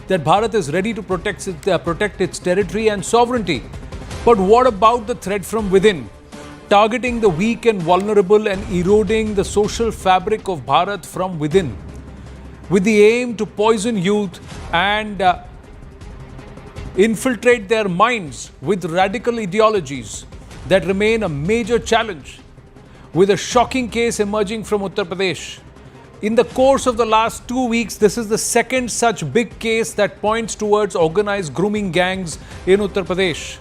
that Bharat is ready to protect its territory and sovereignty. But what about the threat from within? Targeting the weak and vulnerable and eroding the social fabric of Bharat from within, with the aim to poison youth and infiltrate their minds with radical ideologies that remain a major challenge. With a shocking case emerging from Uttar Pradesh. In the course of the last 2 weeks, this is the second such big case that points towards organized grooming gangs in Uttar Pradesh.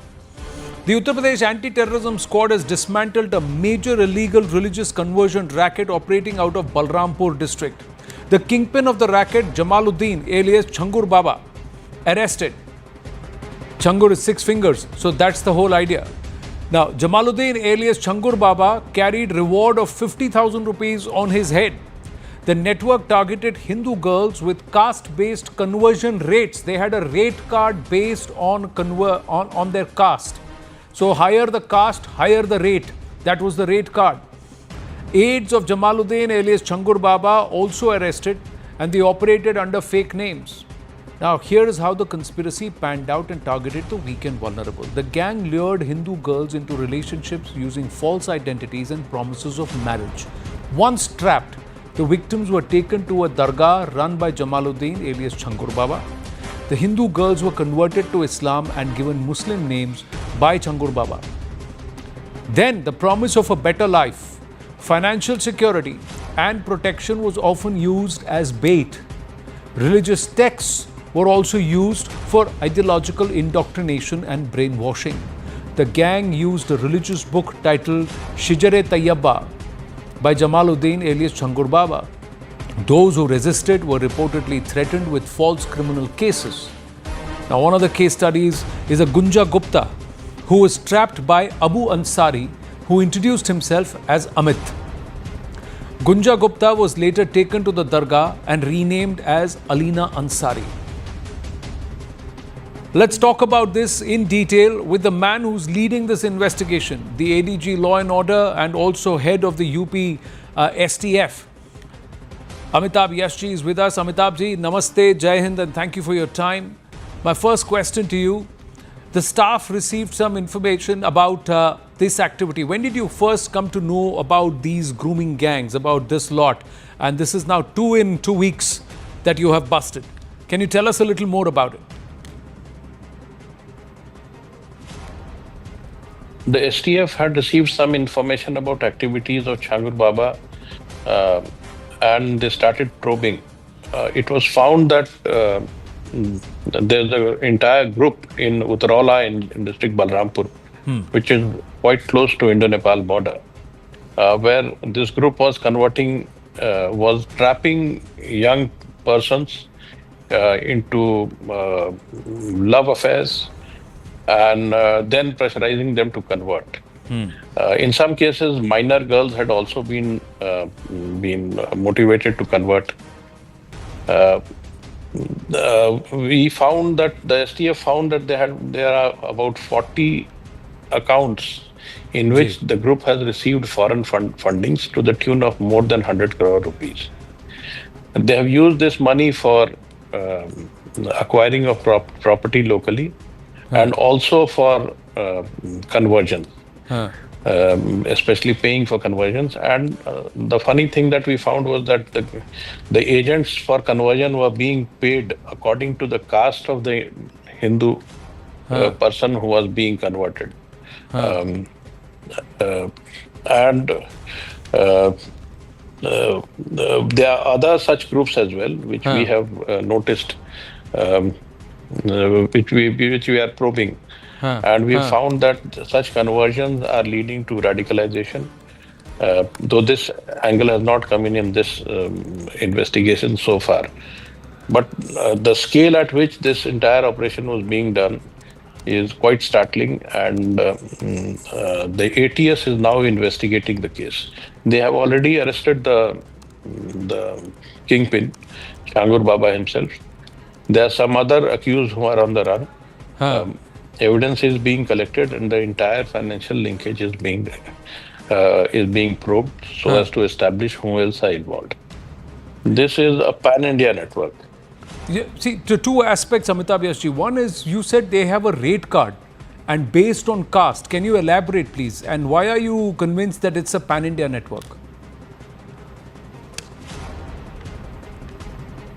The Uttar Pradesh Anti-Terrorism Squad has dismantled a major illegal religious conversion racket operating out of Balrampur district. The kingpin of the racket, Jalaluddin, alias Changur Baba, arrested. Changur is 6 fingers, so that's the whole idea. Now, Jalaluddin, alias Changur Baba, carried reward of 50,000 rupees on his head. The network targeted Hindu girls with caste-based conversion rates. They had a rate card based on their caste. So higher the caste, higher the rate. That was the rate card. Aides of Jalaluddin, alias Changur Baba, also arrested, and they operated under fake names. Now, here is how the conspiracy panned out and targeted the weak and vulnerable. The gang lured Hindu girls into relationships using false identities and promises of marriage. Once trapped, the victims were taken to a dargah run by Jalaluddin, alias Changur Baba. The Hindu girls were converted to Islam and given Muslim names by Changur Baba. Then, the promise of a better life, financial security, and protection was often used as bait. Religious texts were also used for ideological indoctrination and brainwashing. The gang used a religious book titled Shijare-Tayyaba by Jalaluddin, alias Changur Baba. Those who resisted were reportedly threatened with false criminal cases. Now, one of the case studies is a Gunja Gupta, who was trapped by Abu Ansari, who introduced himself as Amit. Gunja Gupta was later taken to the dargah and renamed as Alina Ansari. Let's talk about this in detail with the man who's leading this investigation, the ADG Law and Order and also head of the UP STF. Amitabh Yashji is with us. Amitabh ji, namaste, Jai Hind, and thank you for your time. My first question to you, the staff received some information about this activity. When did you first come to know about these grooming gangs, about this lot? And this is now 2 weeks that you have busted. Can you tell us a little more about it? The STF had received some information about activities of Changur Baba and they started probing. It was found that there's an entire group in Uttaraula in district Balrampur, which is quite close to Indo-Nepal border, where this group was was trapping young persons into love affairs and then pressurizing them to convert. In some cases, minor girls had also been motivated to convert. We found that the STF found that there are about 40 accounts in which the group has received foreign fundings to the tune of more than 100 crore rupees. They have used this money for acquiring of property locally and also for conversion, especially paying for conversions. And the funny thing that we found was that the agents for conversion were being paid according to the caste of the Hindu person who was being converted. And there are other such groups as well, which we have noticed, which we are probing. And we found that such conversions are leading to radicalization. Though this angle has not come in this investigation so far. But the scale at which this entire operation was being done is quite startling, and the ATS is now investigating the case. They have already arrested the kingpin, Changur Baba himself. There are some other accused who are on the run. Evidence is being collected, and the entire financial linkage is being probed so as to establish who else are involved. This is a pan-India network. Yeah, see, to two aspects, Amitabh Yashji. One is you said they have a rate card and based on caste. Can you elaborate, please? And why are you convinced that it's a pan India network?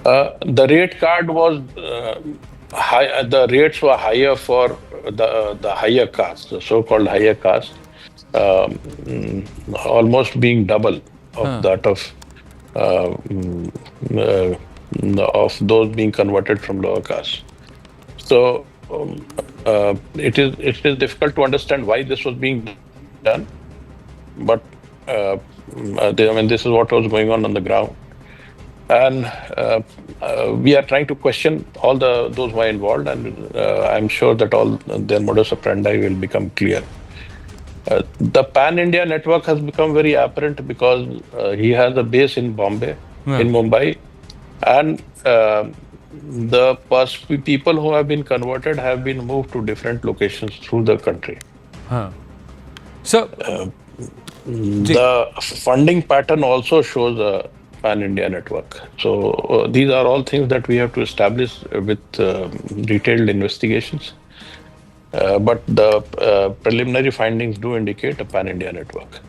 The rate card was high. The rates were higher for the higher caste, the so-called higher caste, almost being double of that uh, mm, of those being converted from lower caste. So it is difficult to understand why this was being done, but I mean, this is what was going on the ground. And we are trying to question all those who are involved, and I'm sure that all their modus operandi will become clear. The Pan India network has become very apparent because he has a base in Bombay, in Mumbai, and the people who have been converted have been moved to different locations through the country. So, the funding pattern also shows a pan-India network. So these are all things that we have to establish with detailed investigations. But the preliminary findings do indicate a pan-India network.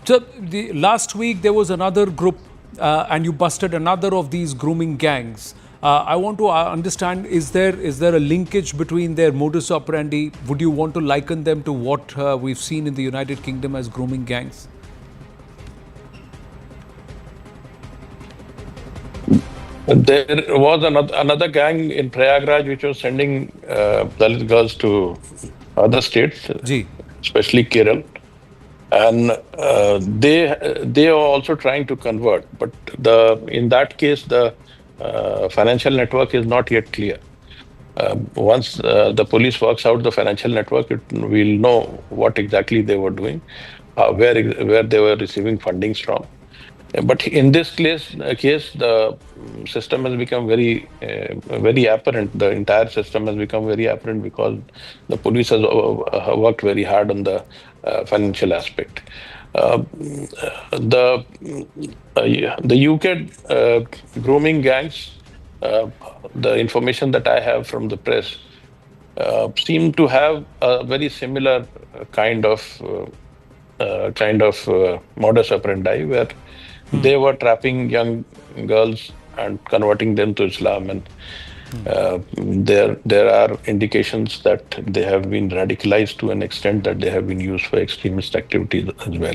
So, the last week there was another group, and you busted another of these grooming gangs. I want to understand: is there a linkage between their modus operandi? Would you want to liken them to what we've seen in the United Kingdom as grooming gangs? There was another gang in Prayagraj which was sending Dalit girls to other states, especially Kerala, and they are also trying to convert. But in that case, the financial network is not yet clear. Once the police works out the financial network, we'll know what exactly they were doing, where they were receiving fundings from. But in this case, the system has become very apparent. The entire system has become very apparent because the police has worked very hard on the financial aspect. The UK grooming gangs, the information that I have from the press, seem to have a very similar kind of modus operandi, where they were trapping young girls and converting them to Islam, and there are indications that they have been radicalized to an extent that they have been used for extremist activities as well.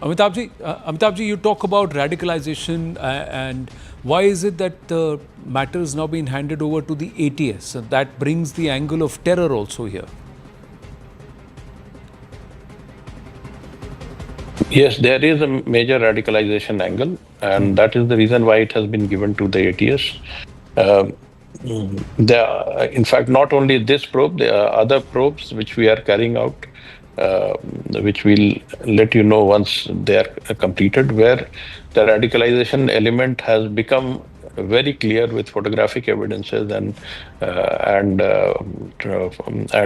Amitabhji, you talk about radicalization, and why is it that the matter is now being handed over to the ATS? That brings the angle of terror also here. Yes, there is a major radicalization angle, and that is the reason why it has been given to the ATS. In fact, not only this probe, there are other probes which we are carrying out, which we'll let you know once they are completed, where the radicalization element has become very clear with photographic evidences and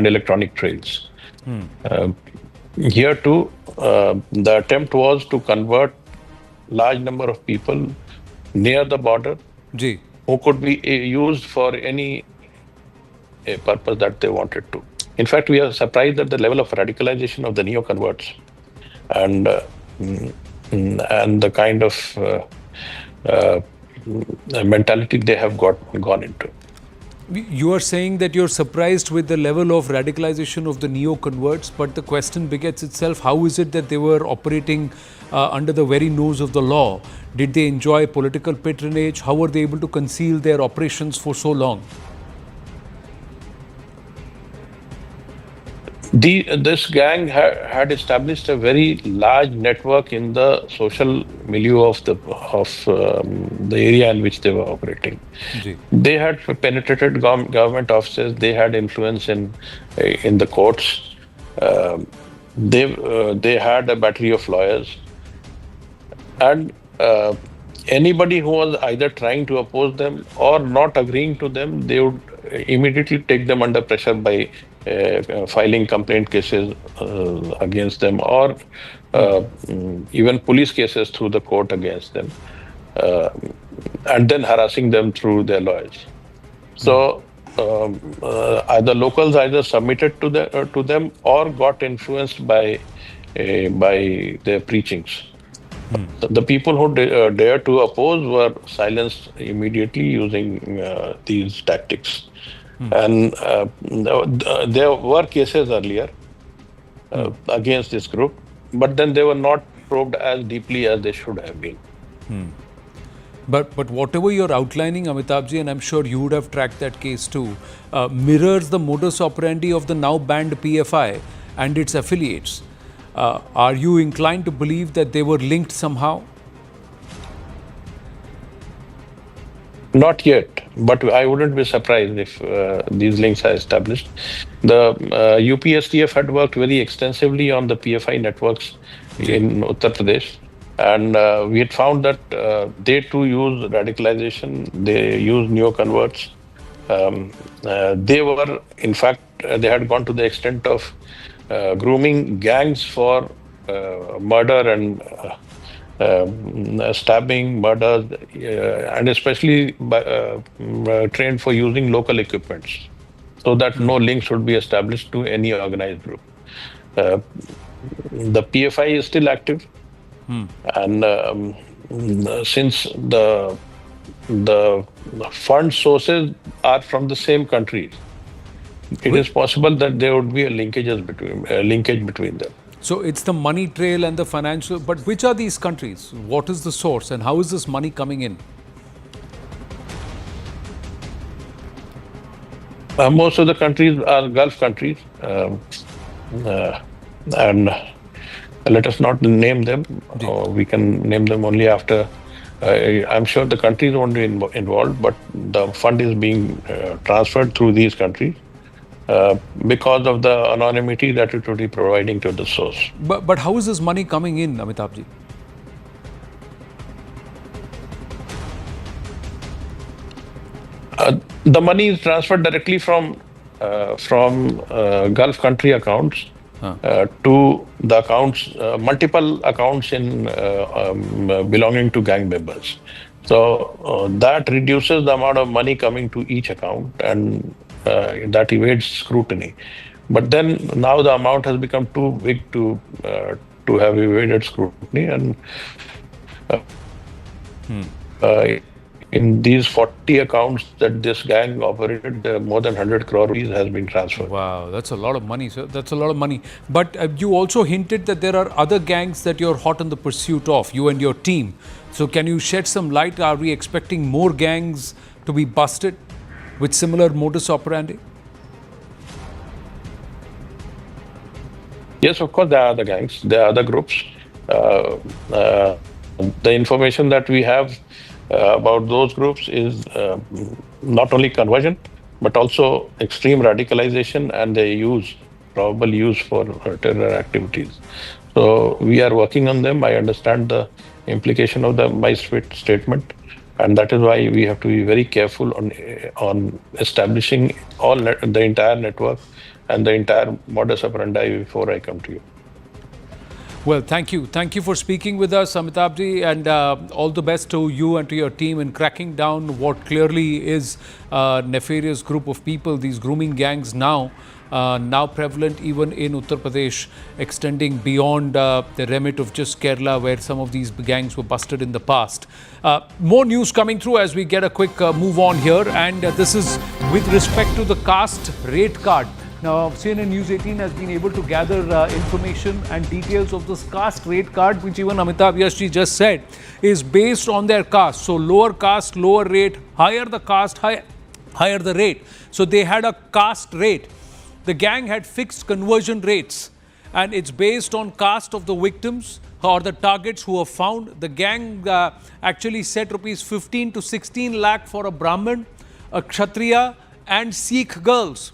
electronic trails. Here too, the attempt was to convert large number of people near the border who could be used for any purpose that they wanted to. In fact, we are surprised at the level of radicalization of the neo-converts and the kind of mentality they have gone into. You are saying that you're surprised with the level of radicalization of the neo-converts, but the question begets itself: how is it that they were operating under the very nose of the law? Did they enjoy political patronage? How were they able to conceal their operations for so long? This gang had established a very large network in the social milieu of the area in which they were operating. They had penetrated government offices. They had influence in the courts. They had a battery of lawyers, and anybody who was either trying to oppose them or not agreeing to them, they would immediately take them under pressure by filing complaint cases against them, or even police cases through the court against them, and then harassing them through their lawyers. So either locals either submitted to them or got influenced by their preachings. The people who dared to oppose were silenced immediately using these tactics. And there were cases earlier against this group, but then they were not probed as deeply as they should have been. But whatever you're outlining, Amitabhji, and I'm sure you would have tracked that case too, mirrors the modus operandi of the now banned PFI and its affiliates. Are you inclined to believe that they were linked somehow? Not yet, but I wouldn't be surprised if these links are established. The UPSTF had worked very extensively on the PFI networks in Uttar Pradesh, and we had found that they too use radicalization, they use neoconverts. They were, in fact, they had gone to the extent of grooming gangs for murder and stabbing, murders, and especially trained for using local equipments, so that no link should be established to any organized group. The PFI is still active, and since the fund sources are from the same countries, it is possible that there would be a linkage between them. So it's the money trail and the financial, but which are these countries? What is the source and how is this money coming in? Most of the countries are Gulf countries, and let us not name them. We can name them only after. I'm sure the countries won't be involved, but the fund is being transferred through these countries. Because of the anonymity that it would be providing to the source. But how is this money coming in, Amitabhji? The money is transferred directly from Gulf country accounts to the accounts, multiple accounts in belonging to gang members. So that reduces the amount of money coming to each account, and that evades scrutiny. But then now the amount has become too big to have evaded scrutiny, and in these 40 accounts that this gang operated, more than 100 crore rupees has been transferred. Wow, that's a lot of money, sir. That's a lot of money. But you also hinted that there are other gangs that you're hot in the pursuit of, you and your team. So can you shed some light? Are we expecting more gangs to be busted with similar modus operandi? Yes, of course, there are other gangs, there are other groups. The information that we have about those groups is not only conversion, but also extreme radicalization and their probable use for terror activities. So we are working on them. I understand the implication of my statement, and that is why we have to be very careful on establishing the entire network and the entire modus operandi before I come to you. Well, thank you. Thank you for speaking with us, Amitabhji, and all the best to you and to your team in cracking down what clearly is a nefarious group of people, these grooming gangs now prevalent even in Uttar Pradesh, extending beyond the remit of just Kerala, where some of these gangs were busted in the past. More news coming through as we get a quick move on here, and this is with respect to the caste rate card. Now, CNN News 18 has been able to gather information and details of this caste rate card, which even Amitabh Yashji just said, is based on their caste. So, lower caste, lower rate, higher the caste, higher the rate. So, they had a caste rate. The gang had fixed conversion rates, and it's based on caste of the victims or the targets who were found. The gang actually set rupees 15 to 16 lakh for a Brahmin, a Kshatriya, and Sikh girls.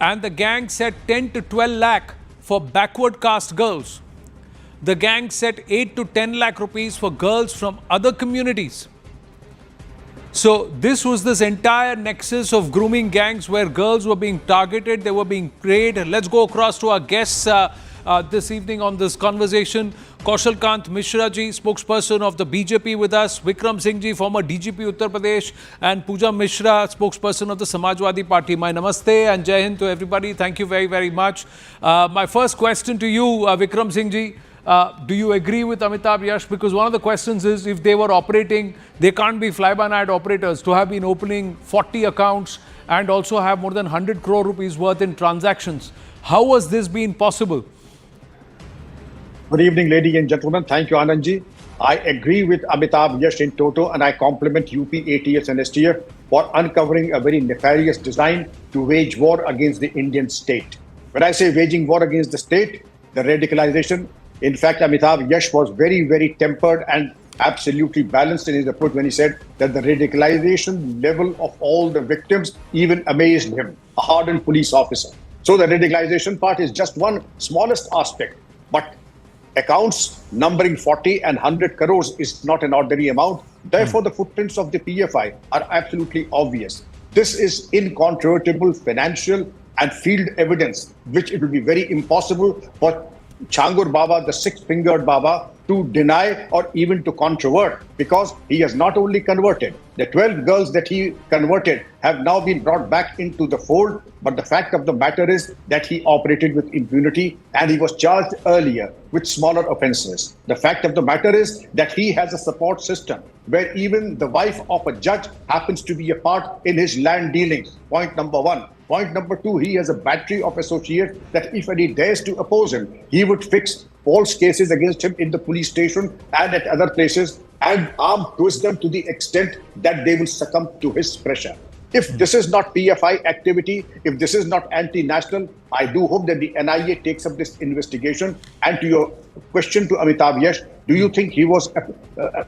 And the gang set 10 to 12 lakh for backward caste girls. The gang set 8 to 10 lakh rupees for girls from other communities. So this was this entire nexus of grooming gangs where girls were being targeted, they were being preyed. Let's go across to our guests. this evening on this conversation. Kaushal Kant Mishra ji, spokesperson of the BJP with us, Vikram Singh ji, former DGP Uttar Pradesh, and Pooja Mishra, spokesperson of the Samajwadi Party. My namaste and Jai Hind to everybody. Thank you very, very much. My first question to you, Vikram Singh ji, do you agree with Amitabh Yash? Because one of the questions is, if they were operating, they can't be fly-by-night operators to have been opening 40 accounts and also have more than 100 crore rupees worth in transactions. How was this been possible? Good evening, ladies and gentlemen. Thank you, Anandji. I agree with Amitabh Yash in toto, and I compliment UP, ATS and STF for uncovering a very nefarious design to wage war against the Indian state. When I say waging war against the state, the radicalization, in fact, Amitabh Yash was very, very tempered and absolutely balanced in his approach when he said that the radicalization level of all the victims even amazed him, a hardened police officer. So the radicalization part is just one smallest aspect, but accounts numbering 40 and 100 crores is not an ordinary amount. Therefore, the footprints of the PFI are absolutely obvious. This is incontrovertible financial and field evidence, which it will be very impossible for Changur Baba, the six-fingered Baba, to deny or even to controvert, because he has not only converted. The 12 girls that he converted have now been brought back into the fold, but the fact of the matter is that he operated with impunity and he was charged earlier with smaller offenses. The fact of the matter is that he has a support system where even the wife of a judge happens to be a part in his land dealings. Point number one. Point number two, he has a battery of associates that if any dares to oppose him, he would fix false cases against him in the police station and at other places and arm twist them to the extent that they will succumb to his pressure. If this is not PFI activity, if this is not anti-national, I do hope that the NIA takes up this investigation. And to your question to Amitabh Yash, do you think he was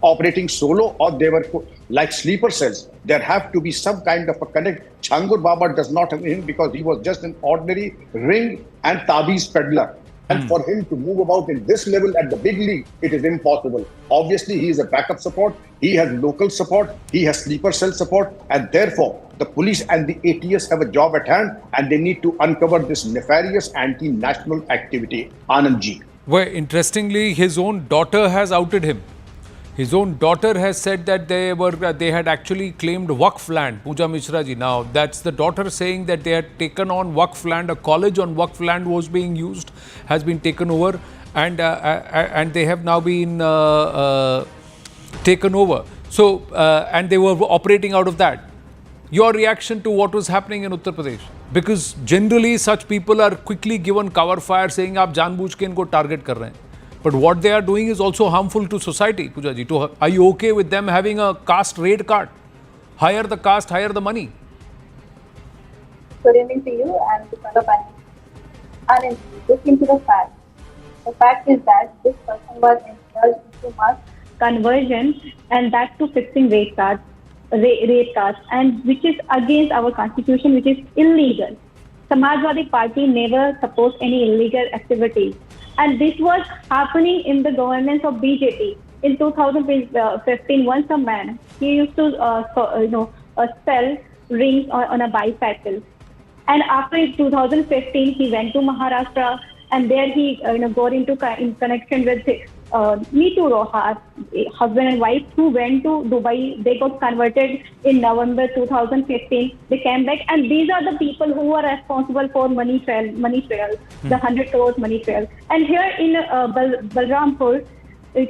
operating solo or they were like sleeper cells? There have to be some kind of a connect. Changur Baba does not have him because he was just an ordinary ring and tabiz peddler. And for him to move about in this level at the big league, it is impossible. Obviously, he is a backup support. He has local support. He has sleeper cell support. And therefore, the police and the ATS have a job at hand and they need to uncover this nefarious anti-national activity. Anandji. Well, interestingly, his own daughter has outed him. His own daughter has said that they had actually claimed Waqf land, Pooja Mishra ji. Now, that's the daughter saying that they had taken on Waqf land, a college on Waqf land was being used, has been taken over, and they have now been taken over. So, and they were operating out of that. Your reaction to what was happening in Uttar Pradesh? Because generally such people are quickly given cover fire saying, "Aap janbooch ke inko target kar rahe hain." But what they are doing is also harmful to society, Pooja ji. Are you okay with them having a caste raid card? Hire the caste, hire the money. Good evening to you and to fellow panelists. Anand, look into the fact. The fact is that this person was indulged into mass conversion and that to fixing rate cards, and which is against our constitution, which is illegal. Samajwadi Party never supports any illegal activities. And this was happening in the governance of BJP. In 2015, once a man, he used to sell rings on a bicycle. And after 2015, he went to Maharashtra and there he got into in connection with Me Too Rohar, husband and wife who went to Dubai. They got converted in November 2015. They came back, and these are the people who are responsible for money trail, the 100 crores money trail. And here in Balrampur,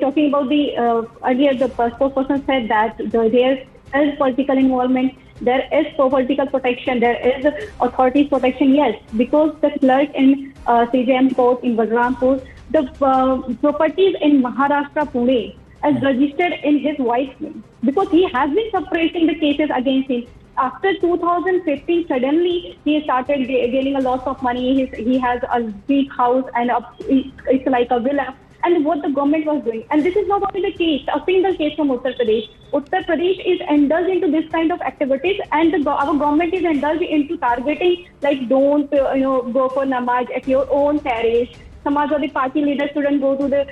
talking about the earlier, the spokesperson said that there is political involvement. There is political protection, there is authorities protection, yes, because the clerk in CJM court in Balrampur, the properties in Maharashtra, Pune, is registered in his wife's name because he has been suppressing the cases against him. After 2015, suddenly he started gaining a lot of money. He has a big house and it's like a villa. And what the government was doing. And this is not only the case, a single case from Uttar Pradesh. Uttar Pradesh is indulged into this kind of activities, and our government is indulged into targeting, like don't go for namaz at your own parish. Samajwadi Party leaders shouldn't go to the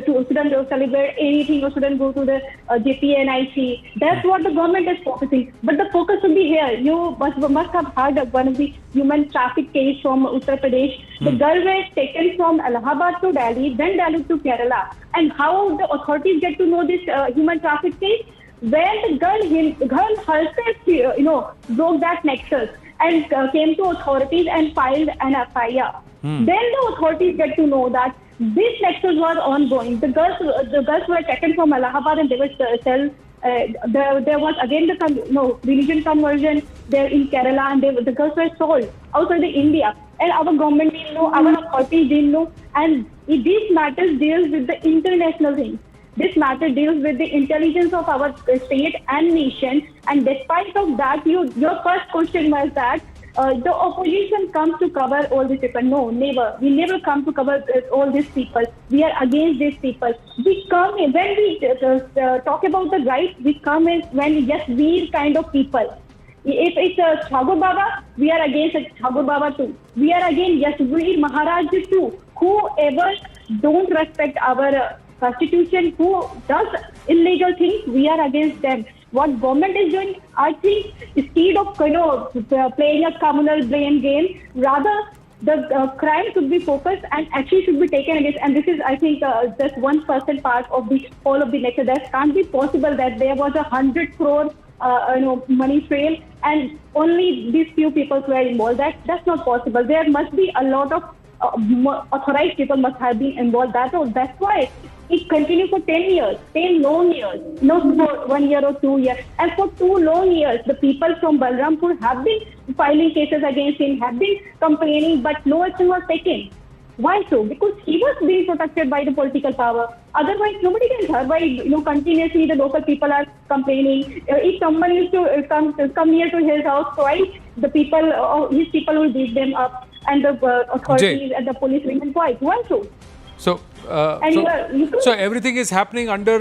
shouldn't celebrate anything or shouldn't go to the JPNIC. That's what the government is focusing. But the focus should be here. You must have heard of one of the human traffic case from Uttar Pradesh. The girl was taken from Allahabad to Delhi, then Delhi to Kerala. And how the authorities get to know this human traffic case? When the girl herself, broke that nexus and came to authorities and filed an FIR. Then the authorities get to know that this nexus was ongoing. The girls were taken from Allahabad and they were sold. There was again the religion conversion there in Kerala, and the girls were sold outside the India. And our government didn't know, our authorities didn't know, and these matters deals with the international things. This matter deals with the intelligence of our state and nation. And despite of that, your first question was that the opposition comes to cover all these people. No, never. We never come to cover all these people. We are against these people. We come when we talk about the rights. We come when yes, we kind of people. If it's Changur Baba, we are against Changur Baba too. We are against yes, we Maharaj too. Whoever don't respect our Constitution, who does illegal things, we are against them. What government is doing, I think, instead of playing a communal blame game, rather the crime should be focused and action should be taken against. And this is, I think, just 1% part of the whole of the lecture. That can't be possible that there was 100 crore money trail and only these few people were involved. That's not possible. There must be a lot of authorized people must have been involved. That's why it continued for 10 years, 10 long years, not for 1 year or 2 years. And for 2 long years, the people from Balrampur have been filing cases against him, have been complaining, but no action was taken. Why so? Because he was being protected by the political power. Otherwise, nobody can survive. Continuously the local people are complaining. If someone used to come near to his house twice, the people, his people will beat them up, and the authorities and the police remain quiet. Why so? So everything is happening under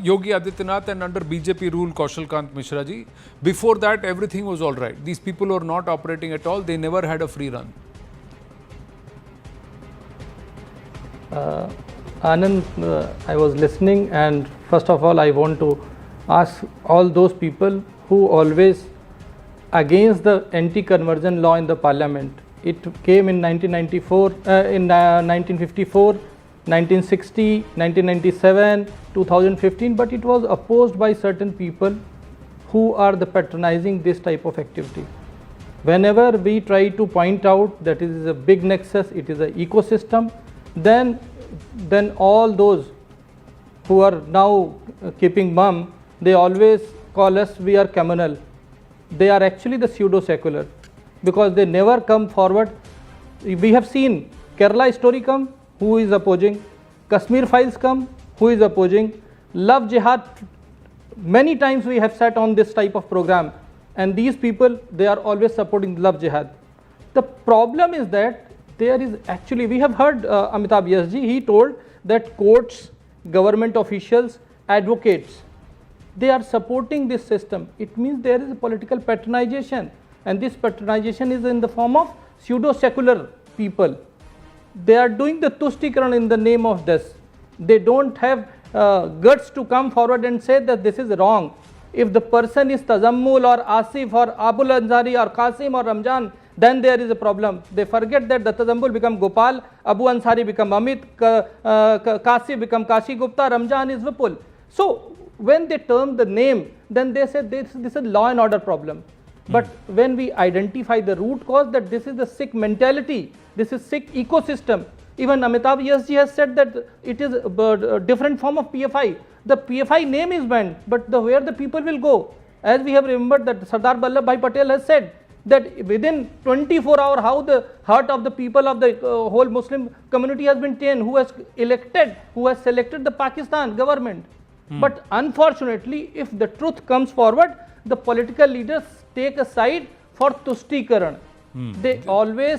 Yogi Adityanath and under BJP rule, Kaushal Kant Mishra ji. Before that, everything was all right. These people were not operating at all. They never had a free run. Anand, I was listening, and first of all, I want to ask all those people who always against the anti-conversion law in the parliament. It came in 1994, in 1954, 1960, 1997, 2015, but it was opposed by certain people who are the patronizing this type of activity. Whenever we try to point out that it is a big nexus, it is an ecosystem, then all those who are now keeping mum, they always call us we are communal. They are actually the pseudo-secular, because they never come forward. We have seen Kerala story come, who is opposing? Kashmir files come, who is opposing? Love Jihad, many times we have sat on this type of program, and these people, they are always supporting Love Jihad. The problem is that there is actually, we have heard Amitabh Yasji, he told that courts, government officials, advocates, they are supporting this system. It means there is a political patronization, and this patronization is in the form of pseudo-secular people. They are doing the Tushtikaran in the name of this. They don't have guts to come forward and say that this is wrong. If the person is Tazammul or Asif or Abul Ansari or Qasim or Ramjan, then there is a problem. They forget that the Tazammul become Gopal, Abu Ansari become Amit, Kasi become Kashi Gupta, Ramjan is Vipul. So when they term the name, then they say this is a law and order problem. But when we identify the root cause, that this is the Sikh mentality, this is Sikh ecosystem. Even Amitabh Yasji has said that it is a different form of PFI. The PFI name is banned, but where the people will go? As we have remembered that Sardar Vallabhbhai Patel has said that within 24 hours, how the heart of the people of the whole Muslim community has been taken, who has selected the Pakistan government. But unfortunately, if the truth comes forward, the political leaders take a side for Tushtikaran. They always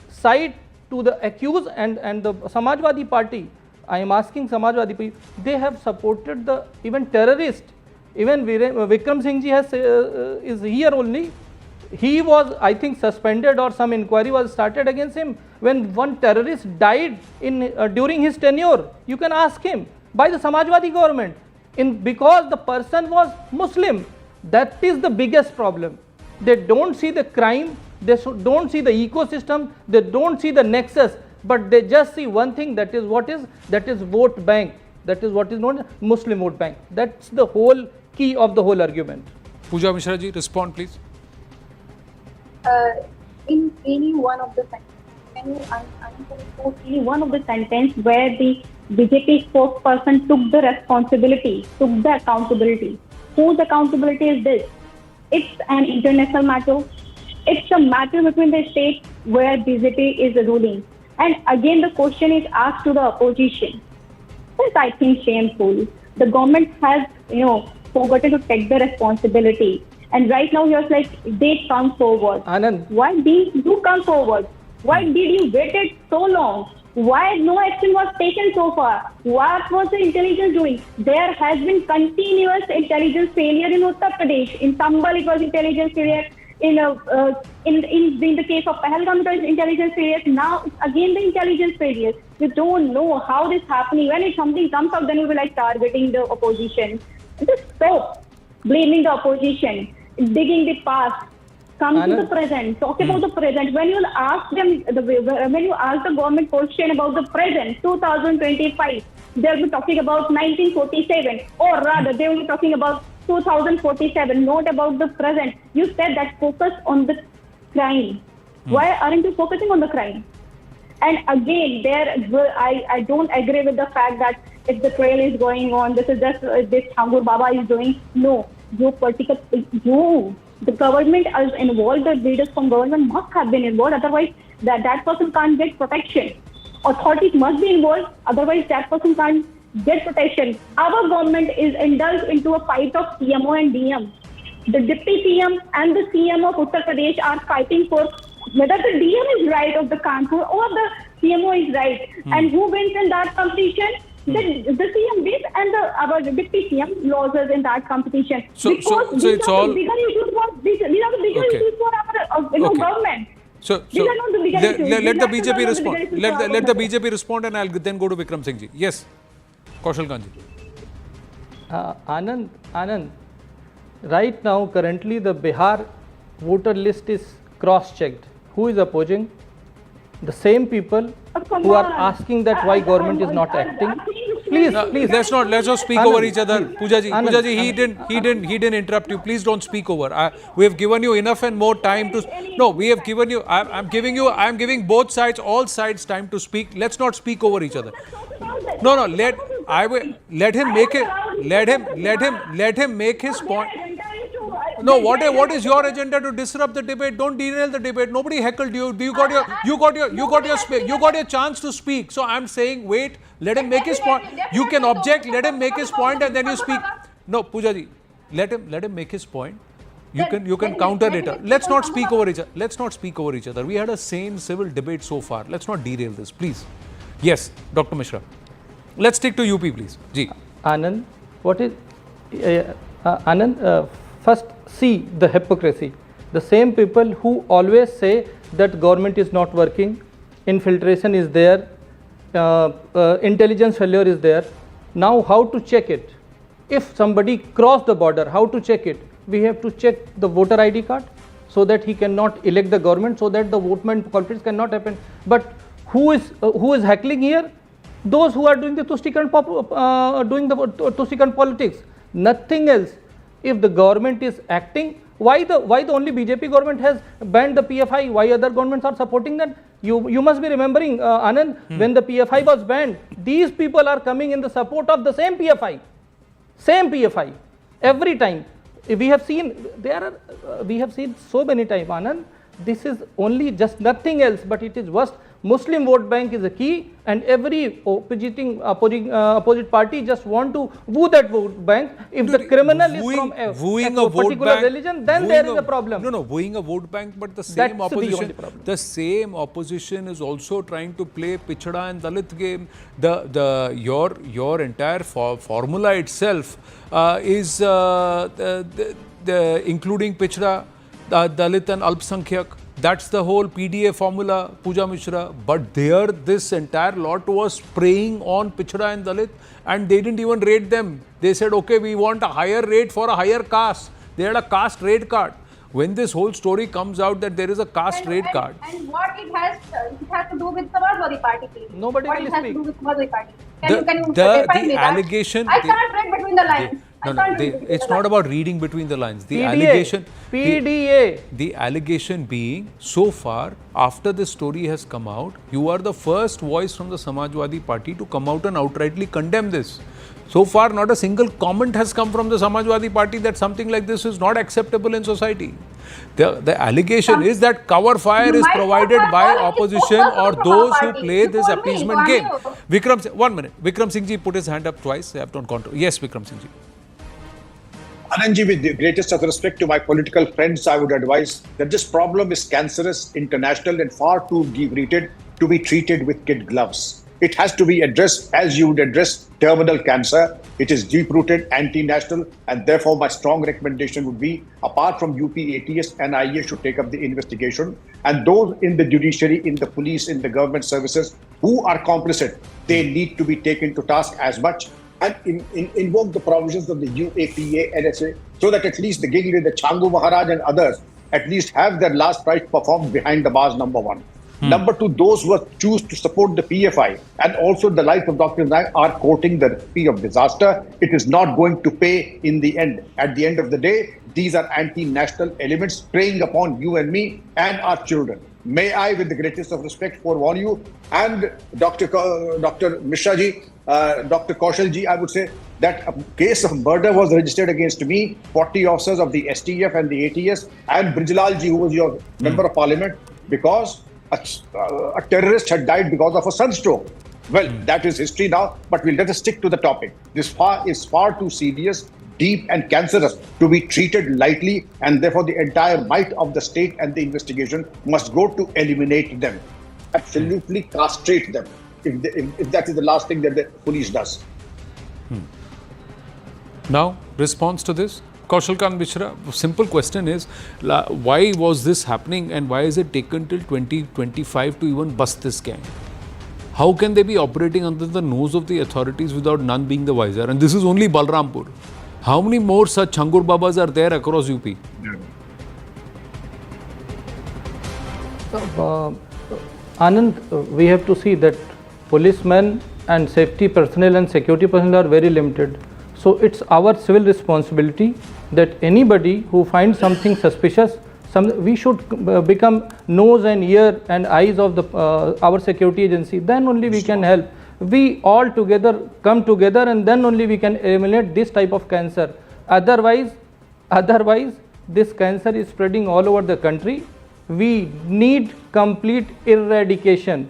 side to the accused, and the Samajwadi Party, I am asking Samajwadi Party, they have supported even terrorists. Even Vikram Singh ji is here only. he was, I think, suspended or some inquiry was started against him when one terrorist died during his tenure. You can ask him by the Samajwadi government because the person was Muslim. That is the biggest problem. They don't see the crime, they don't see the ecosystem, they don't see the nexus, but they just see one thing, that is vote bank. That is what is known as Muslim vote bank. That's the whole key of the whole argument. Pooja Mishra ji, respond please. In any one of the sentence where the BJP spokesperson took the responsibility, took the accountability. Whose accountability is this? It's an international matter. It's a matter between the states where BJP is ruling. And again, the question is asked to the opposition. That's, I think, shameful. The government has, forgotten to take the responsibility. And right now, you're like, they come forward. Anand. Why didn't you come forward? Why did you wait so long? Why no action was taken so far? What was the intelligence doing? There has been continuous intelligence failure in Uttar Pradesh. In Sambal, it was intelligence failure. In the case of Pahalgam, it was intelligence failure. Now, it's again the intelligence failure. You don't know how this is happening. When something comes up, then you will like targeting the opposition. Just stop blaming the opposition, digging the past. Come to the present. Talk about the present. When you ask them, when you ask the government question about the present, 2025, they'll be talking about 1947, or rather, they will be talking about 2047, not about the present. You said that focus on the crime. Why aren't you focusing on the crime? And again, I don't agree with the fact that if the trial is going on, this is just this Changur Baba is doing. No, the government is involved, the leaders from government must have been involved, otherwise that person can't get protection. Authorities must be involved, otherwise that person can't get protection. Our government is indulged into a fight of CMO and DM. The Deputy CM and the CM of Uttar Pradesh are fighting for whether the DM is right of the Kanpur or the CMO is right. And who wins in that competition? The CM wins and our Deputy CM loses in that competition. So it's all these are the bigger issues for our government. So let the BJP respond. Let the BJP respond, and I'll then go to Vikram Singh ji. Yes, Kaushal Kanji. Anand, right now, currently the Bihar voter list is cross-checked. Who is opposing? The same people who are asking that why government is not acting. Please. Let's not speak over each other. Pooja ji, he didn't interrupt you. Please don't speak over. We have given you enough and more time to. No, we have given you. I'm giving both sides, all sides, time to speak. Let's not speak over each other. No. Let him make his point. No, what is your agenda to disrupt the debate? Don't derail the debate. Nobody heckled you. You got your chance to speak. So I'm saying, wait, let him make his point. You can object, let him make his point, and then you speak. No, Pooja ji, let him make his point. You can counter later. Let's not speak over each other. We had a sane civil debate so far. Let's not derail this, please. Yes, Dr. Mishra. Let's stick to UP, please. Ji. Anand, first see the hypocrisy. The same people who always say that government is not working, infiltration is there, intelligence failure is there. Now how to check it? If somebody crossed the border, how to check it? We have to check the voter ID card so that he cannot elect the government, so that the vote politics cannot happen. But who is heckling here? Those who are doing the Tustikan politics, nothing else. If the government is acting, why the only BJP government has banned the PFI? Why other governments are supporting that? You must be remembering, Anand, when the PFI was banned, these people are coming in the support of the same PFI. Every time. We have seen so many times, Anand. This is only just nothing else, but it is worst. Muslim vote bank is a key, and every opposite party just want to woo that vote bank. If the criminal is from a particular religion, then there is a problem. No, wooing a vote bank, but the same opposition is also trying to play Pichhada and Dalit game. Your entire formula itself is including Pichhada, Dalit and Alpsankyak. That's the whole PDA formula, Pooja Mishra. But there, this entire lot was preying on Pichda and Dalit, and they didn't even rate them. They said, okay, we want a higher rate for a higher caste. They had a caste rate card. When this whole story comes out that there is a caste rate card. And what it has to do with Samajwadi Party, please. Nobody what will it has speak. to do with Samajwadi Party. The define me that? allegation. I can't read between the lines. It's not about reading between the lines. The PDA, allegation. PDA. The allegation being, so far, after this story has come out, you are the first voice from the Samajwadi Party to come out and outrightly condemn this. So far, not a single comment has come from the Samajwadi Party that something like this is not acceptable in society. The allegation is that cover fire is provided by opposition or those who play this appeasement game. Vikram, 1 minute. Vikram Singh ji put his hand up twice. I have to control. Yes, Vikram Singh ji. Anandji, with the greatest of respect to my political friends, I would advise that this problem is cancerous, international, and far too deep-rooted to be treated with kid gloves. It has to be addressed as you would address terminal cancer. It is deep-rooted, anti-national, and therefore my strong recommendation would be, apart from UPATS, NIA should take up the investigation. And those in the judiciary, in the police, in the government services who are complicit, they need to be taken to task as much and invoke the provisions of the UAPA, NSA, so that at least the Gigli, the Changur Maharaj and others at least have their last rites performed behind the bars, number one. Number two, those who choose to support the PFI and also the life of Dr. Naik are quoting the recipe of disaster. It is not going to pay in the end. At the end of the day, these are anti-national elements preying upon you and me and our children. May I, with the greatest of respect, forewarn you and Dr. Mishra ji, Dr. Kaushal ji, I would say that a case of murder was registered against me, 40 officers of the STF and the ATS, and Brijlal ji, who was your member of parliament, because a terrorist had died because of a sunstroke. Well, that is history now, but we'll let us stick to the topic. This is far too serious, deep and cancerous to be treated lightly, and therefore the entire might of the state and the investigation must go to eliminate them, absolutely castrate them, if that is the last thing that the police does. Now, response to this? Kaushal Kant Mishra, simple question is, why was this happening and why is it taken till 2025 to even bust this gang? How can they be operating under the nose of the authorities without none being the wiser? And this is only Balrampur. How many more such Changur Babas are there across UP? Anand, we have to see that policemen and safety personnel and security personnel are very limited. So it's our civil responsibility that anybody who finds something suspicious, we should become nose and ear and eyes of our security agency. Then only we can help. We all together come together, and then only we can eliminate this type of cancer. Otherwise, this cancer is spreading all over the country. We need complete eradication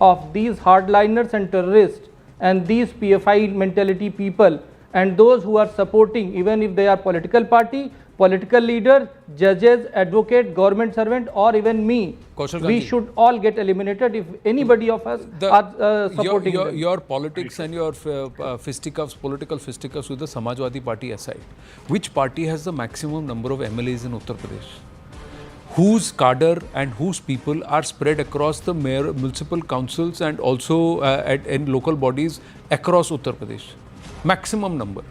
of these hardliners and terrorists and these PFI mentality people and those who are supporting, even if they are political party, political leader, judges, advocate, government servant, or even me. We should all get eliminated if anybody of us are supporting them. Your politics and your fisticuffs, political fisticuffs with the Samajwadi Party aside, which party has the maximum number of MLAs in Uttar Pradesh? Whose cadre and whose people are spread across the municipal councils and also in local bodies across Uttar Pradesh? Maximum number.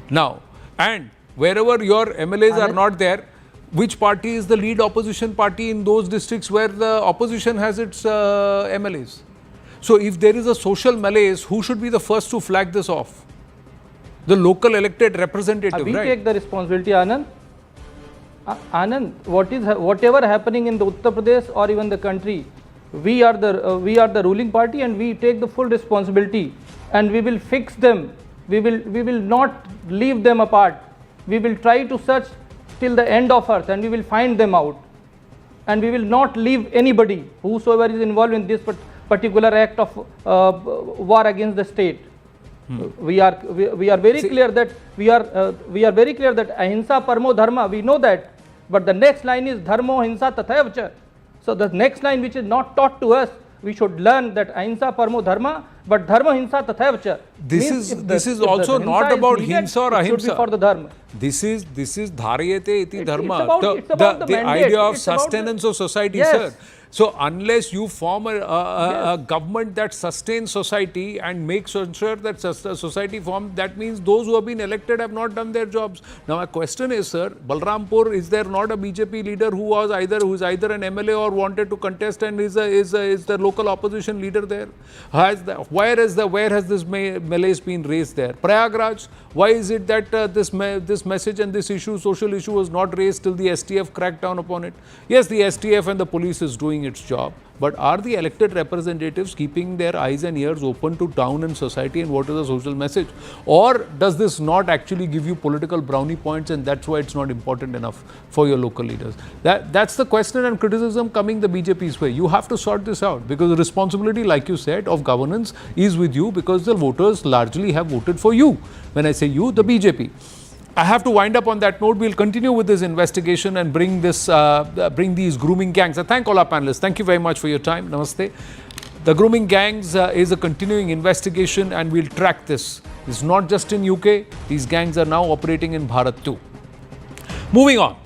Now, and wherever your MLAs are not there, which party is the lead opposition party in those districts where the opposition has its MLAs? So if there is a social malaise, who should be the first to flag this off? The local elected representative, we right? take the responsibility, Anand. Anand, whatever happening in the Uttar Pradesh or even the country, we are the ruling party and we take the full responsibility, and we will fix them. We will not leave them apart. We will try to search till the end of earth and we will find them out. And we will not leave anybody, whosoever is involved in this particular act of war against the state. We are very clear that we are very clear that ahimsa parmo dharma. We know that, but the next line is dharmo hinsa tathayavcha. So the next line, which is not taught to us, we should learn that ahimsa parmo dharma, but dharma hinsa tathaiva cha. This Means is also not about hinsa or it should be ahimsa. for the dharma. This is dharyate iti dharma. It's about the mandate. Idea of It's about sustenance of society, Yes. sir. So unless you form a government that sustains society and makes sure that society forms, that means those who have been elected have not done their jobs. Now my question is, sir, Balrampur, is there not a BJP leader who is either an MLA or wanted to contest and is the local opposition leader there? Where has this malaise been raised there? Prayagraj, why is it that this message and this social issue was not raised till the STF cracked down upon it? Yes, the STF and the police is doing its job, but are the elected representatives keeping their eyes and ears open to town and society and what is the social message? Or does this not actually give you political brownie points and that's why it's not important enough for your local leaders? That's the question and criticism coming the BJP's way. You have to sort this out because the responsibility, like you said, of governance is with you because the voters largely have voted for you. When I say you, the BJP. I have to wind up on that note. We'll continue with this investigation and bring these grooming gangs. I thank all our panelists. Thank you very much for your time. Namaste. The grooming gangs is a continuing investigation and we'll track this. It's not just in UK. These gangs are now operating in Bharat too. Moving on,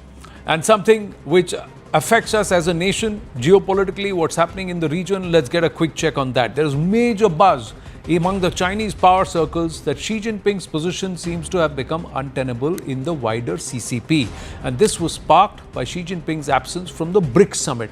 and something which affects us as a nation, geopolitically, what's happening in the region, let's get a quick check on that. There's major buzz among the Chinese power circles that Xi Jinping's position seems to have become untenable in the wider CCP. And this was sparked by Xi Jinping's absence from the BRICS summit.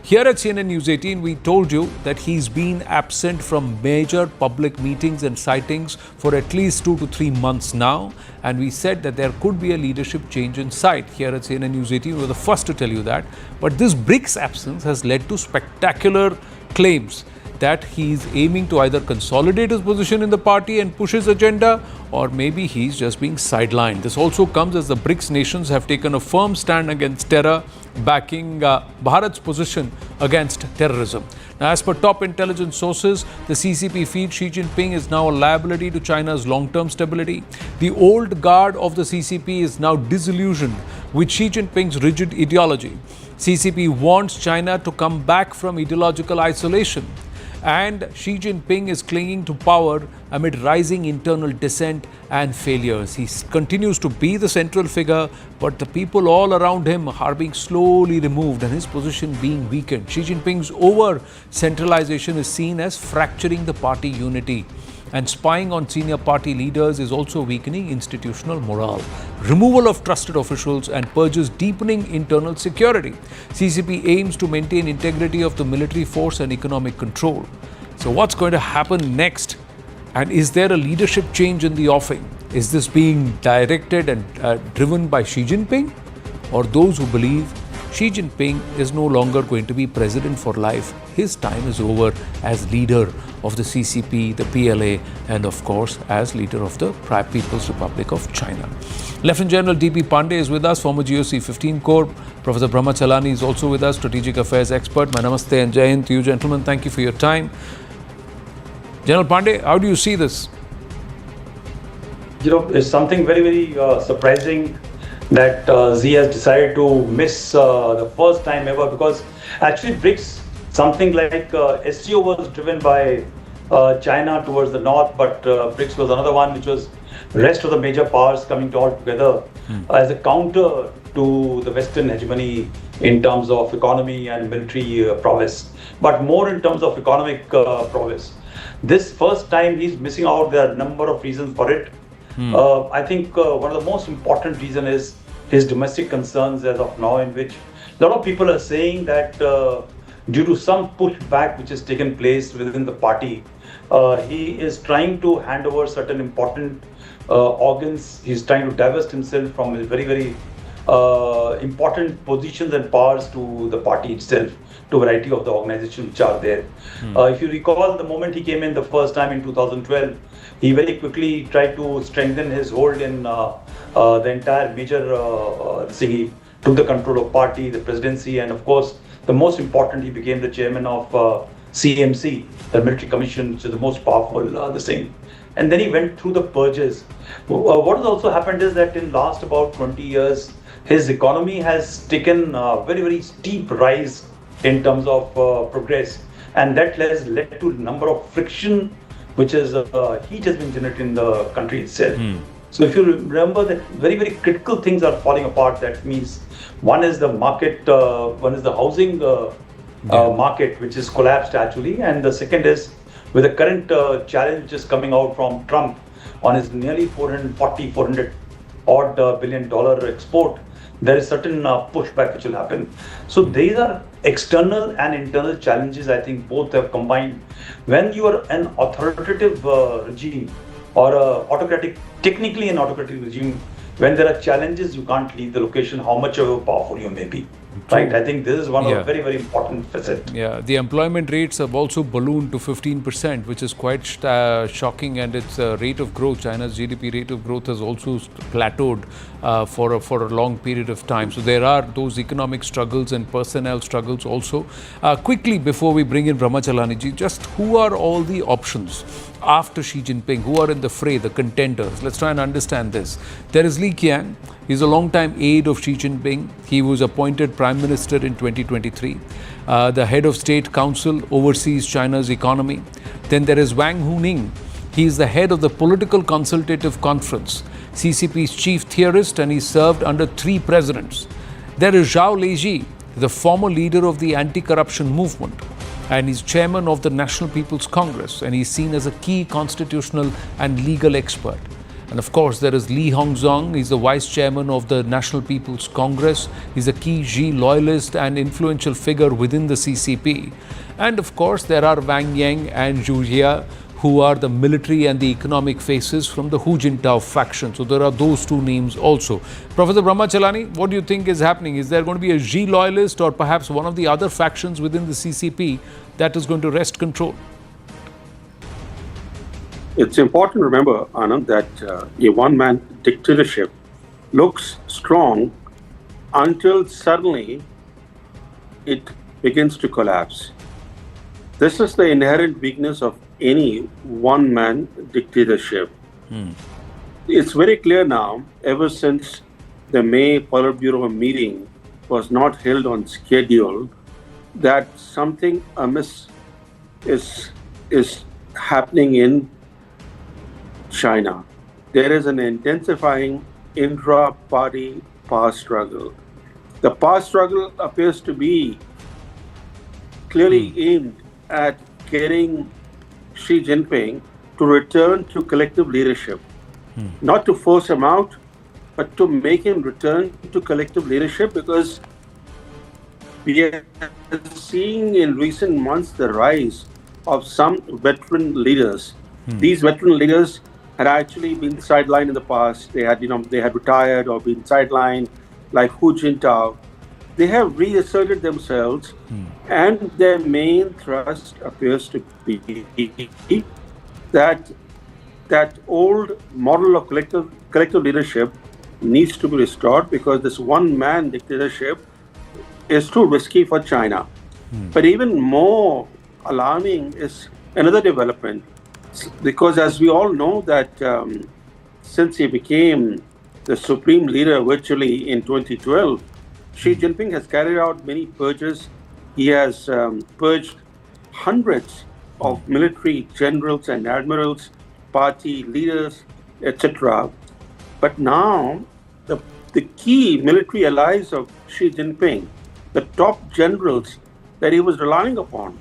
Here at CNN News 18, we told you that he's been absent from major public meetings and sightings for at least 2 to 3 months now. And we said that there could be a leadership change in sight. Here at CNN News 18, we were the first to tell you that. But this BRICS absence has led to spectacular claims that he's aiming to either consolidate his position in the party and push his agenda, or maybe he's just being sidelined. This also comes as the BRICS nations have taken a firm stand against terror, backing Bharat's position against terrorism. Now, as per top intelligence sources, the CCP feels Xi Jinping is now a liability to China's long-term stability. The old guard of the CCP is now disillusioned with Xi Jinping's rigid ideology. CCP wants China to come back from ideological isolation. And Xi Jinping is clinging to power amid rising internal dissent and failures. He continues to be the central figure, but the people all around him are being slowly removed and his position being weakened. Xi Jinping's over-centralization is seen as fracturing the party unity. And spying on senior party leaders is also weakening institutional morale. Removal of trusted officials and purges deepening internal security. CCP aims to maintain integrity of the military force and economic control. So what's going to happen next? And is there a leadership change in the offing? Is this being directed and driven by Xi Jinping? Or those who believe Xi Jinping is no longer going to be president for life? His time is over as leader of the CCP, the PLA, and of course as leader of the People's Republic of China. Lieutenant General D.P. Pandey is with us, former GOC 15 Corps. Professor Brahma Chalani is also with us, strategic affairs expert. My namaste and Jai Hind to you, gentlemen. Thank you for your time. General Pandey, how do you see this? It's something very, very surprising that Z has decided to miss the first time ever, because actually BRICS, something like SCO was driven by China towards the north, but BRICS was another one which was rest of the major powers coming all together as a counter to the Western hegemony in terms of economy and military prowess, but more in terms of economic prowess. This first time he's missing out. There are a number of reasons for it. I think one of the most important reason is his domestic concerns as of now, in which a lot of people are saying that due to some pushback which has taken place within the party, he is trying to hand over certain important organs. He's trying to divest himself from his very, very important positions and powers to the party itself, to a variety of the organizations which are there. If you recall, the moment he came in the first time in 2012, he very quickly tried to strengthen his hold in the entire major thing. He took the control of party, the presidency, and of course, the most important, he became the chairman of CMC, the military commission, which is the most powerful thing. And then he went through the purges. What has also happened is that in last about 20 years, his economy has taken a very, very steep rise in terms of progress. and that has led to a number of friction, which is heat has been generated in the country itself. So if you remember that very, very critical things are falling apart, that means one is the market, one is the housing market, which is collapsed actually, and the second is with the current challenge which is coming out from Trump on his nearly 400 odd billion dollar export, there is certain pushback which will happen. So these are external and internal challenges. I think both have combined. When you are an authoritative regime or autocratic, technically an autocratic regime, when there are challenges, you can't leave the location, how much of a powerful you may be. Right, I think this is one of the very, very important facets. Yeah, the employment rates have also ballooned to 15%, which is quite shocking, and its rate of growth, China's GDP rate of growth, has also plateaued for a long period of time. So there are those economic struggles and personnel struggles also. Quickly, before we bring in Brahmachalani ji, just who are all the options after Xi Jinping, who are in the fray, the contenders? Let's try and understand this. There is Li Qiang. He's a long-time aide of Xi Jinping. He was appointed Prime Minister in 2023. The head of State Council oversees China's economy. Then there is Wang Huning. He is the head of the Political Consultative Conference, CCP's chief theorist, and he served under 3 presidents. There is Zhao Leji, the former leader of the anti-corruption movement, and he's chairman of the National People's Congress, and he's seen as a key constitutional and legal expert. And of course, there is Li Hongzhong. He's the vice chairman of the National People's Congress. He's a key Xi loyalist and influential figure within the CCP. And of course, there are Wang Yang and Zhu Jia, who are the military and the economic faces from the Hu Jintao faction. So there are those 2 names also. Professor Brahmachalani, what do you think is happening? Is there going to be a Xi loyalist or perhaps one of the other factions within the CCP that is going to wrest control? It's important to remember, Anand, that a one-man dictatorship looks strong until suddenly it begins to collapse. This is the inherent weakness of any one-man dictatorship. It's very clear now, ever since the May Politburo meeting was not held on schedule, that something amiss is happening in China. There is an intensifying intra-party power struggle. The power struggle appears to be clearly aimed at getting Xi Jinping to return to collective leadership. Not to force him out, but to make him return to collective leadership, because we are seeing in recent months the rise of some veteran leaders. These veteran leaders had actually been sidelined in the past. They had retired or been sidelined, like Hu Jintao. They have reasserted themselves, and their main thrust appears to be that old model of collective leadership needs to be restored, because this one-man dictatorship is too risky for China. But even more alarming is another development, because as we all know that since he became the supreme leader virtually in 2012, Xi Jinping has carried out many purges. He has purged hundreds of military generals and admirals, party leaders, etc. But now, the key military allies of Xi Jinping, the top generals that he was relying upon,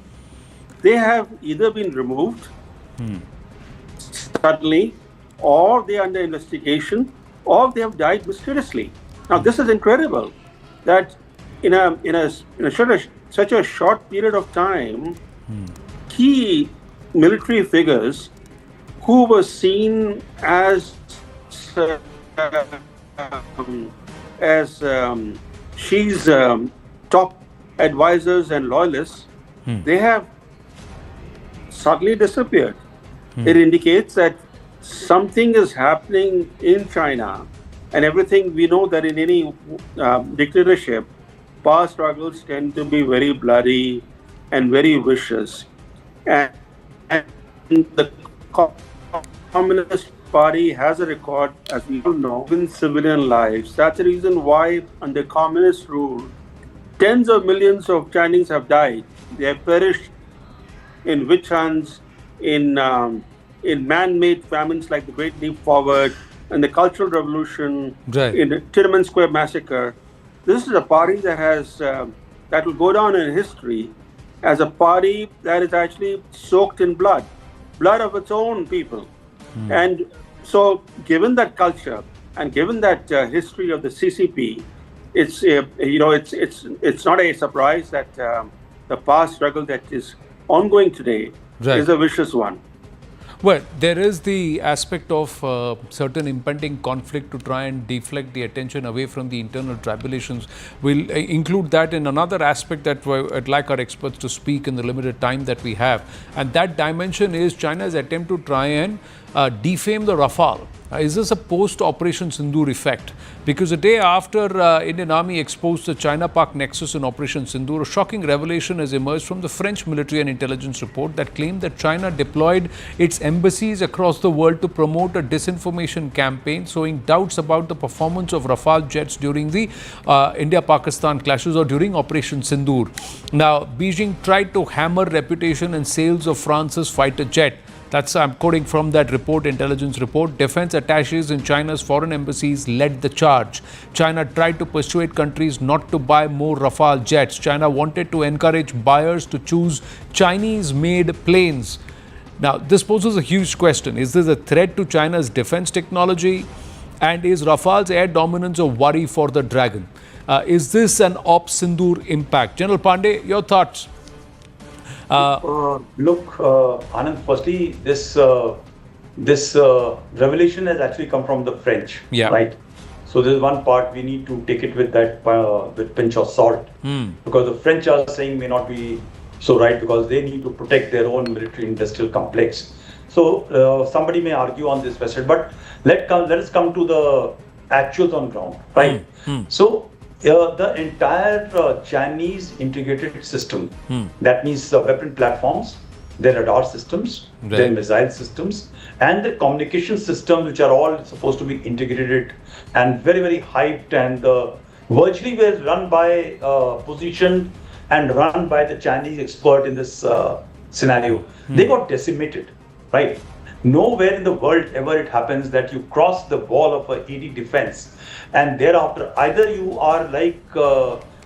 they have either been removed suddenly, or they are under investigation, or they have died mysteriously. Now, this is incredible, that in such a short period of time, key military figures who were seen as Xi's top advisors and loyalists, they have suddenly disappeared. It indicates that something is happening in China, and everything we know that in any dictatorship, power struggles tend to be very bloody and very vicious. And the Communist Party has a record, as we all know, in civilian lives. That's the reason why under communist rule, tens of millions of Chinese have died. They have perished in witch hunts, in man-made famines like the Great Leap Forward and the Cultural Revolution, Right. in the Tiananmen Square massacre. This is a party that has that will go down in history as a party that is actually soaked in blood of its own people. And so, given that culture and given that history of the CCP, it's it's not a surprise that the past struggle that is ongoing today Right. is a vicious one. Well, there is the aspect of certain impending conflict to try and deflect the attention away from the internal tribulations. We'll include that in another aspect that I'd like our experts to speak in the limited time that we have. And that dimension is China's attempt to try and defame the Rafale. Is this a post-Operation Sindoor effect? Because the day after Indian Army exposed the China-Pak Nexus in Operation Sindoor, a shocking revelation has emerged from the French military and intelligence report that claimed that China deployed its embassies across the world to promote a disinformation campaign, sowing doubts about the performance of Rafale jets during the India-Pakistan clashes or during Operation Sindoor. Now, Beijing tried to hammer reputation and sales of France's fighter jet. That's, I'm quoting from that report, intelligence report. Defense attaches in China's foreign embassies led the charge. China tried to persuade countries not to buy more Rafale jets. China wanted to encourage buyers to choose Chinese-made planes. Now, this poses a huge question. Is this a threat to China's defense technology? And is Rafale's air dominance a worry for the Dragon? Is this an Op Sindoor impact? General Pandey, your thoughts? Look, Anand, firstly, this revelation has actually come from the French, Yeah. right? So there's one part we need to take it with that with pinch of salt, because the French are saying may not be so right because they need to protect their own military-industrial complex. So somebody may argue on this facet, but let us come to the actuals on ground, right? So the entire Chinese integrated system, that means the weapon platforms, their radar systems, their missile systems, and the communication systems, which are all supposed to be integrated and very, very hyped and virtually were run by positioned and run by the Chinese expert in this scenario. They got decimated, right? Nowhere in the world ever it happens that you cross the wall of a ED defense and thereafter either you are like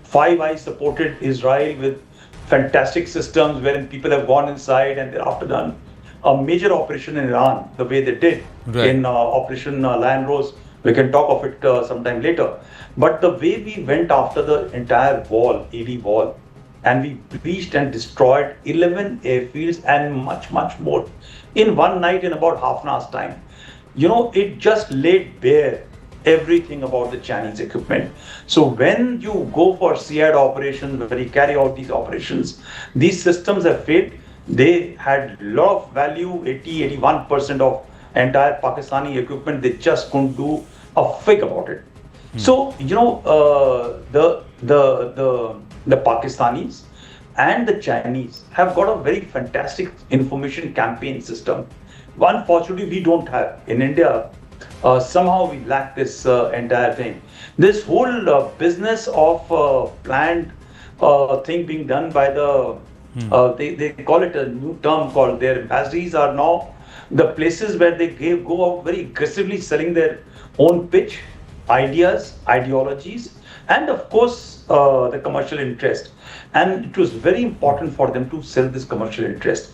Five Eyes supported Israel with fantastic systems wherein people have gone inside and thereafter done a major operation in Iran the way they did in Operation Lion Rose. We can talk of it sometime later. But the way we went after the entire wall, ED wall, and we breached and destroyed 11 airfields and much, much more in one night in about half an hour's time. You know, it just laid bare everything about the Chinese equipment. So when you go for SEAD operations, when you carry out these operations, these systems have failed. They had a lot of value, 81% of entire Pakistani equipment. They just couldn't do a fig about it. So, you know, the Pakistanis and the Chinese have got a very fantastic information campaign system. Unfortunately, we don't have. In India, somehow we lack this entire thing. This whole business of planned thing being done by the, they call it a new term called their embassies are now the places where they go out very aggressively selling their own pitch, ideas, ideologies, and of course the commercial interest. And it was very important for them to sell this commercial interest.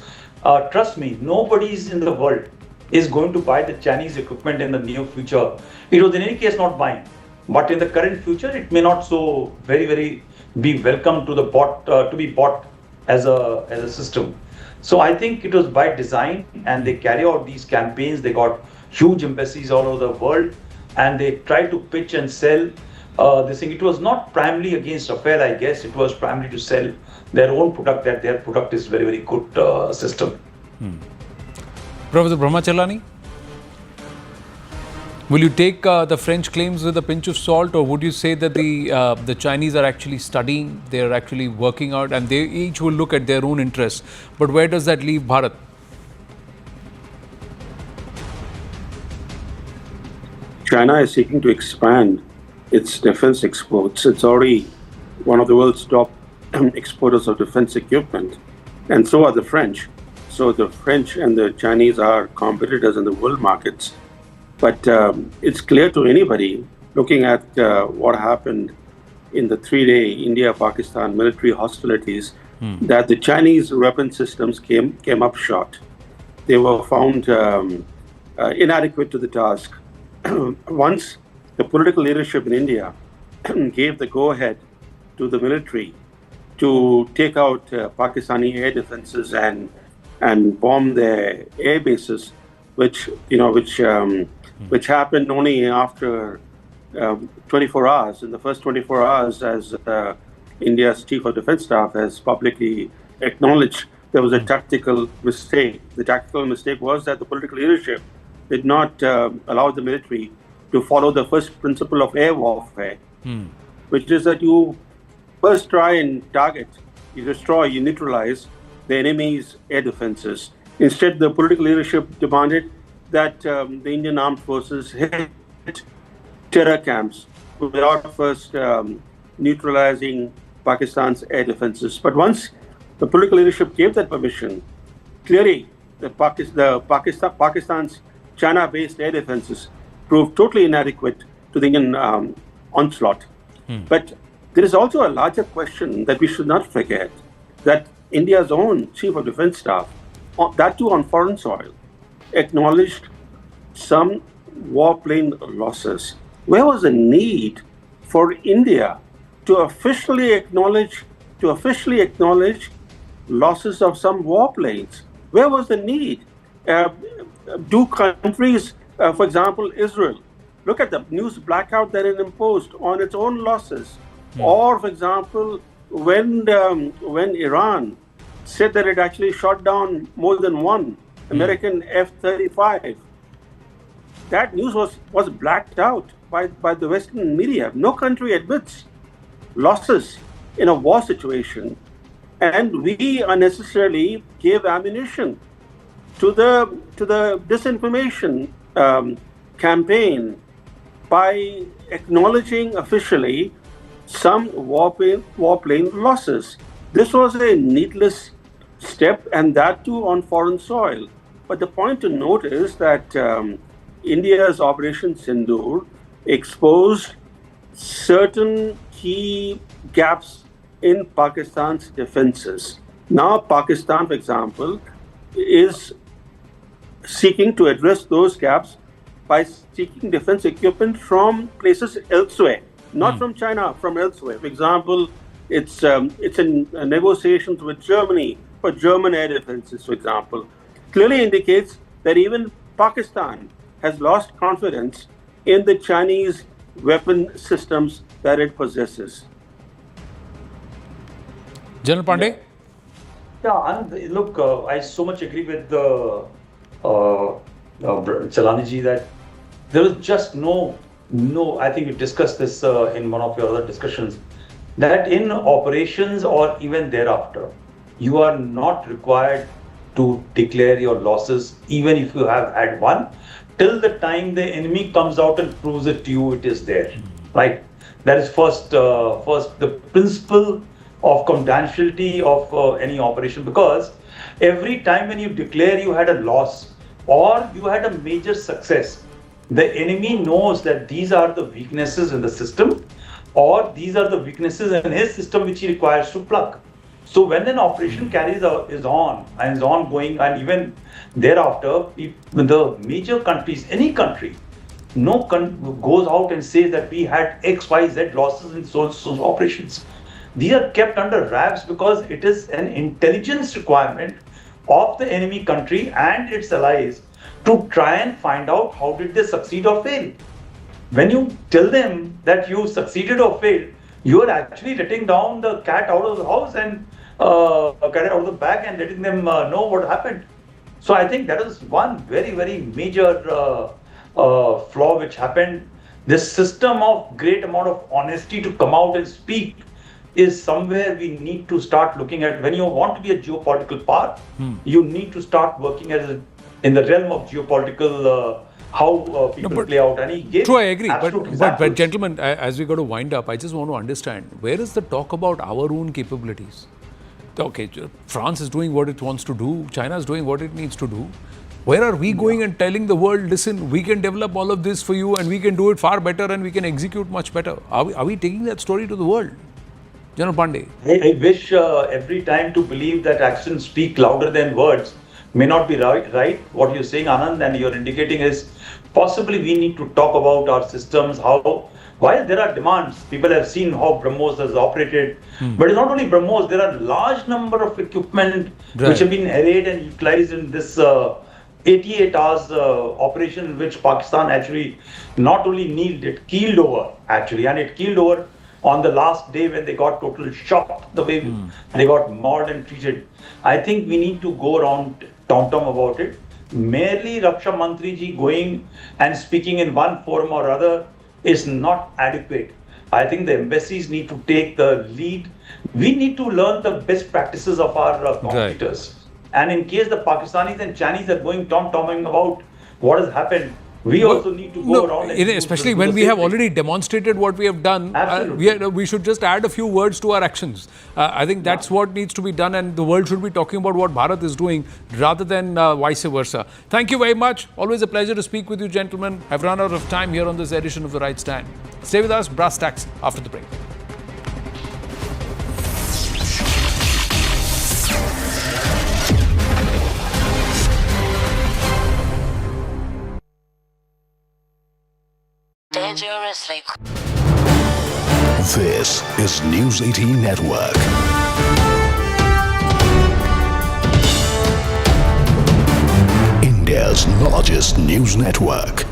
Trust me, nobody in the world is going to buy the Chinese equipment in the near future. It was in any case not buying, but in the current future, it may not so very be welcome to the to be bought as a system. So I think it was by design, and they carry out these campaigns. They got huge embassies all over the world, and they try to pitch and sell this thing. It was not primarily against Rafale, I guess. It was primarily to sell their own product, that their product is very good system. Professor Brahmachalani, will you take the French claims with a pinch of salt, or would you say that the Chinese are actually studying, they are actually working out, and they each will look at their own interests? But where does that leave Bharat? China is seeking to expand its defense exports. It's already one of the world's top exporters of defense equipment. and so are the French. So the French and the Chinese are competitors in the world markets. But it's clear to anybody looking at what happened in the 3-day India-Pakistan military hostilities that the Chinese weapon systems came up short. They were found inadequate to the task. Once the political leadership in India gave the go-ahead to the military to take out Pakistani air defenses and bomb their air bases, which happened only after 24 hours. In the first 24 hours, as India's Chief of Defense Staff has publicly acknowledged, there was a tactical mistake. The tactical mistake was that the political leadership did not allow the military to follow the first principle of air warfare, which is that you first try and target, you destroy, you neutralize the enemy's air defenses. Instead, the political leadership demanded that the Indian armed forces hit terror camps without first neutralizing Pakistan's air defenses. But once the political leadership gave that permission, clearly Pakistan's China-based air defenses proved totally inadequate to the Indian onslaught. But there is also a larger question that we should not forget, that India's own Chief of Defense Staff, that too on foreign soil, acknowledged some warplane losses. Where was the need for India to officially acknowledge losses of some warplanes? Where was the need? Do countries, for example, Israel, look at the news blackout that it imposed on its own losses? Or, for example, when Iran said that it actually shot down more than one American F-35, that news was blacked out by the Western media. No country admits losses in a war situation, and we unnecessarily gave ammunition to the disinformation campaign by acknowledging officially some warplane losses. This was a needless step, and that too on foreign soil. But the point to note is that India's Operation Sindoor exposed certain key gaps in Pakistan's defenses. Now, Pakistan, for example, is seeking to address those gaps by seeking defense equipment from places elsewhere, not from China, from elsewhere. For example, it's in negotiations with Germany for German air defenses, for example. Clearly indicates that even Pakistan has lost confidence in the Chinese weapon systems that it possesses. General Pandey? Yeah, and look, I so much agree with the Chalani-ji that there is just no, I think we discussed this in one of your other discussions, that in operations or even thereafter, you are not required to declare your losses, even if you have had one, till the time the enemy comes out and proves it to you, it is there, right? That is first the principle of confidentiality of any operation, because every time when you declare you had a loss or you had a major success, the enemy knows that these are the weaknesses in the system, or these are the weaknesses in his system which he requires to plug. So when an operation is ongoing, and even thereafter, the major countries, any country, goes out and says that we had X, Y, Z losses in so operations. These are kept under wraps because it is an intelligence requirement of the enemy country and its allies to try and find out how did they succeed or fail. When you tell them that you succeeded or failed, you are actually letting down the cat out of the house and cat out of the bag and letting them know what happened. So I think that is one very, very major flaw which happened. This system of great amount of honesty to come out and speak is somewhere we need to start looking at. When you want to be a geopolitical power, you need to start working in the realm of geopolitical how people play out. And he gave True, I agree. absolute But gentlemen, as we go to wind up, I just want to understand, where is the talk about our own capabilities? okay, France is doing what it wants to do, China is doing what it needs to do. Where are we going and telling the world, listen, we can develop all of this for you and we can do it far better and we can execute much better? Are we taking that story to the world? General Pandey. I wish every time to believe that actions speak louder than words may not be right. What you're saying, Anand, and you're indicating is possibly we need to talk about our systems, how, while there are demands, people have seen how BrahMos has operated, but it's not only BrahMos, there are large number of equipment which have been arrayed and utilized in this 88 hours operation in which Pakistan actually not only kneeled, it keeled over actually, and it keeled over on the last day when they got total shock, the way they got mauled and treated. I think we need to go around tom-tom about it. Merely Raksha Mantri ji going and speaking in one forum or other is not adequate. I think the embassies need to take the lead. We need to learn the best practices of our competitors. And in case the Pakistanis and Chinese are going tom-tomming about what has happened, we also need to go around and especially when we have already demonstrated what we have done. We should just add a few words to our actions. I think that's what needs to be done, and the world should be talking about what Bharat is doing rather than vice versa. Thank you very much. Always a pleasure to speak with you, gentlemen. I've run out of time here on this edition of The Right Stand. Stay with us, brass tacks after the break. Dangerously. This is News 18 Network. India's largest news network.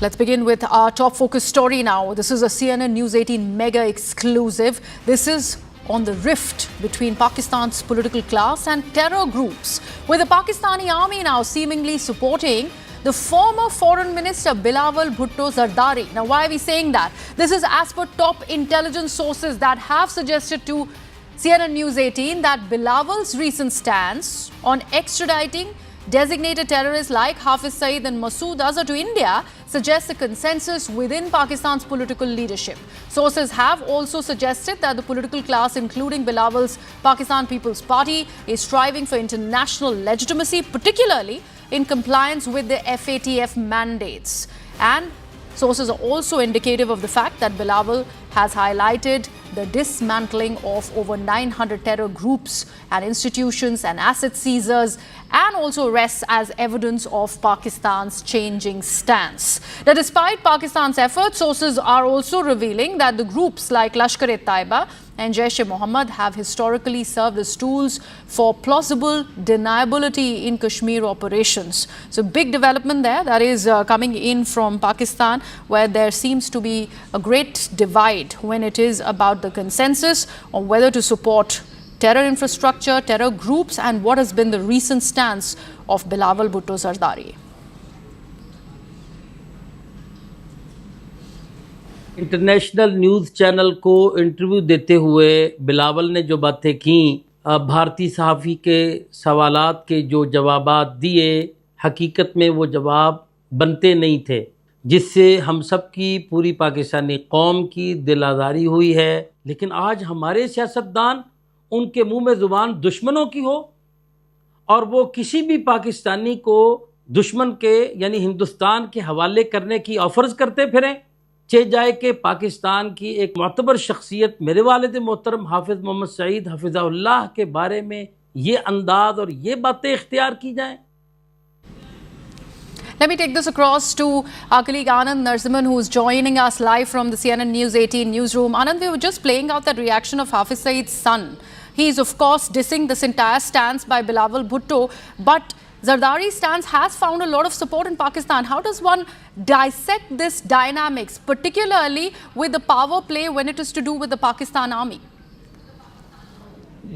Let's begin with our top focus story now. This is a CNN News 18 mega exclusive. This is on the rift between Pakistan's political class and terror groups, with the Pakistani army now seemingly supporting the former Foreign Minister Bilawal Zardari. Now, why are we saying that? This is as per top intelligence sources that have suggested to CNN News 18 that Bilawal's recent stance on extraditing designated terrorists like Hafiz Saeed and Masood Azhar to India suggests a consensus within Pakistan's political leadership. Sources have also suggested that the political class, including Bilawal's Pakistan People's Party, is striving for international legitimacy, particularly in compliance with the FATF mandates. And sources are also indicative of the fact that Bilawal has highlighted the dismantling of over 900 terror groups and institutions and asset seizures, and also arrests as evidence of Pakistan's changing stance. Now, despite Pakistan's efforts, sources are also revealing that the groups like Lashkar-e-Taiba and Jaish-e-Mohammed have historically served as tools for plausible deniability in Kashmir operations. So, big development there that is coming in from Pakistan, where there seems to be a great divide when it is about the consensus on whether to support terror infrastructure, terror groups, and what has been the recent stance of Bilawal Zardari. International news channel को interview देते हुए बिलावल ने जो बातें की, भारतीय सहाफ़ी के सवालात के जो जवाबात दिए, हकीकत में वो जवाब बनते नहीं थे, जिससे हम सब की पूरी पाकिस्तानी कौम की दिल आज़ारी हुई है। लेकिन आज हमारे सियासतदान उनके मुंह में ज़ुबान दुश्मनों की हो और वो किसी भी पाकिस्तानी को दुश्मन के यानी हिंदुस्तान के हवाले करने की ऑफर्स करते फिरें, चे जाए कि पाकिस्तान की एक मोतबर शख्सियत मेरे वालिद मोहतरम हाफिज़ मोहम्मद सईद हफिज़हुल्लाह के बारे में ये अंदाज और ये बातें इख्तियार की जाएं। Let me take this across to our colleague Anand Narasimhan, who is joining us live from the CNN News 18 newsroom. Anand, we were just playing out that reaction of Hafiz Saeed's son. He is, of course, dissing this entire stance by Bilawal Bhutto, but Zardari's stance has found a lot of support in Pakistan. How does one dissect this dynamics, particularly with the power play when it is to do with the Pakistan army?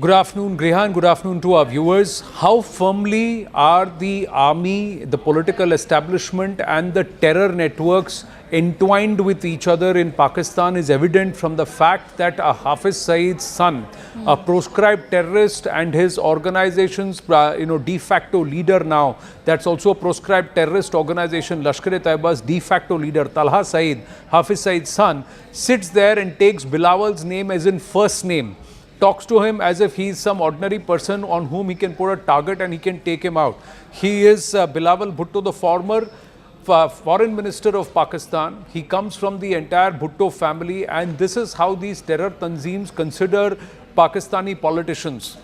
Good afternoon, Grihan. Good afternoon to our viewers. How firmly are the army, the political establishment and the terror networks entwined with each other in Pakistan is evident from the fact that Hafiz Saeed's son, a proscribed terrorist, and his organization's de facto leader now, that's also a proscribed terrorist organization, Lashkar-e-Taiba's de facto leader, Talha Saeed, Hafiz Saeed's son, sits there and takes Bilawal's name as in first name. Talks to him as if he is some ordinary person on whom he can put a target and he can take him out. He is Bilawal Bhutto, the former foreign minister of Pakistan. He comes from the entire Bhutto family, and this is how these terror tanzeems consider Pakistani politicians.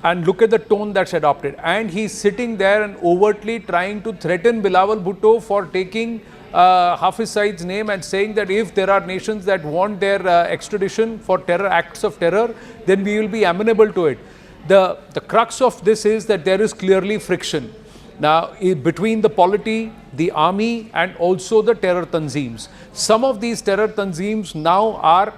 And look at the tone that's adopted. And he's sitting there and overtly trying to threaten Bilawal Bhutto for taking Hafiz Saeed's name and saying that if there are nations that want their extradition for terror acts of terror, then we will be amenable to it. The crux of this is that there is clearly friction now between the polity, the army, and also the terror tanzeems. Some of these terror tanzeems now are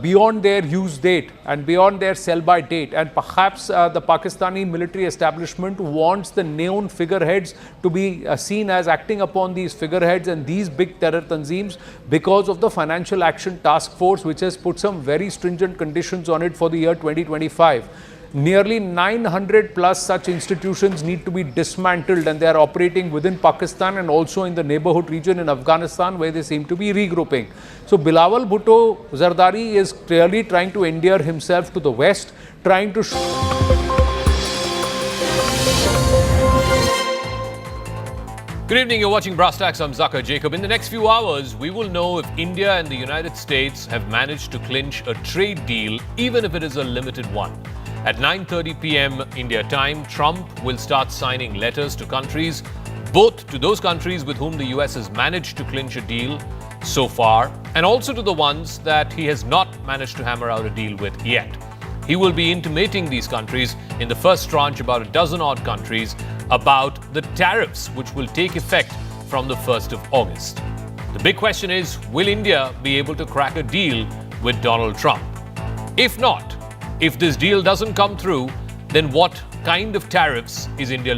beyond their use date and beyond their sell-by date, and perhaps the Pakistani military establishment wants the neon figureheads to be seen as acting upon these figureheads and these big terror tanzeems because of the Financial Action Task Force, which has put some very stringent conditions on it for the year 2025. Nearly 900 plus such institutions need to be dismantled, and they are operating within Pakistan and also in the neighborhood region in Afghanistan, where they seem to be regrouping. So Bilawal Bhutto Zardari is clearly trying to endear himself to the West, trying to Good evening, you're watching Brass Tacks. I'm Zakir Jacob. In the next few hours, we will know if India and the United States have managed to clinch a trade deal, even if it is a limited one. At 9:30 p.m. India time, Trump will start signing letters to countries, both to those countries with whom the US has managed to clinch a deal so far, and also to the ones that he has not managed to hammer out a deal with yet. He will be intimating these countries in the first tranche, about a dozen odd countries, about the tariffs which will take effect from the 1st of August. The big question is, will India be able to crack a deal with Donald Trump? If not, if this deal doesn't come through, then what kind of tariffs is India